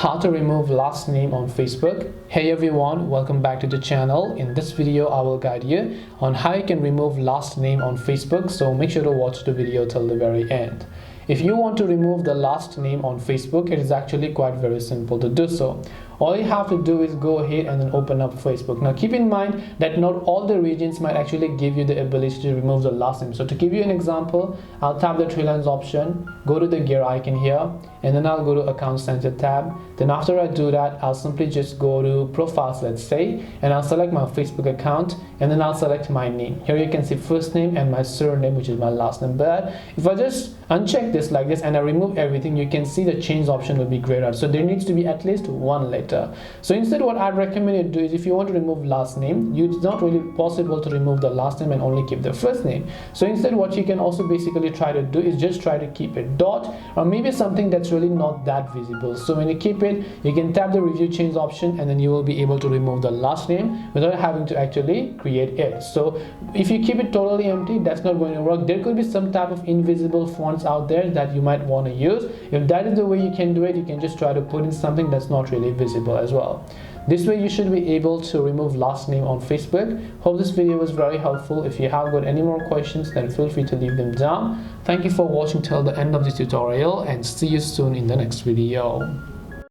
How to remove last name on Facebook. Hey everyone, welcome back to the channel. In this video I will guide you on how you can remove last name on Facebook, so make sure to watch the video till the very end. If you want to remove the last name on Facebook, it is actually quite very simple to do so. All you have to do is go ahead and then open up Facebook. Now keep in mind that not all the regions might actually give you the ability to remove the last name. So to give you an example, I'll tap the three lines option, go to the gear icon here, and then I'll go to account center tab. Then after I do that, I'll simply just go to profiles, let's say, and I'll select my Facebook account, and then I'll select my name. Here you can see first name and my surname, which is my last name. But if I just uncheck this like this and I remove everything, you can see the change option will be grayed out. So there needs to be at least one letter. So instead, what I'd recommend you do is, if you want to remove last name, it's not really possible to remove the last name and only keep the first name. So instead, what you can also basically try to do is just try to keep a dot or maybe something that's really not that visible. So when you keep it, you can tap the review change option, and then you will be able to remove the last name without having to actually create it. So if you keep it totally empty, that's not going to work. There could be some type of invisible fonts out there that you might want to use. If that is the way you can do it, you can just try to put in something that's not really visible as well. This way you should be able to remove last name on Facebook. Hope this video was very helpful. If you have got any more questions, then feel free to leave them down. Thank you for watching till the end of this tutorial, and see you soon in the next video.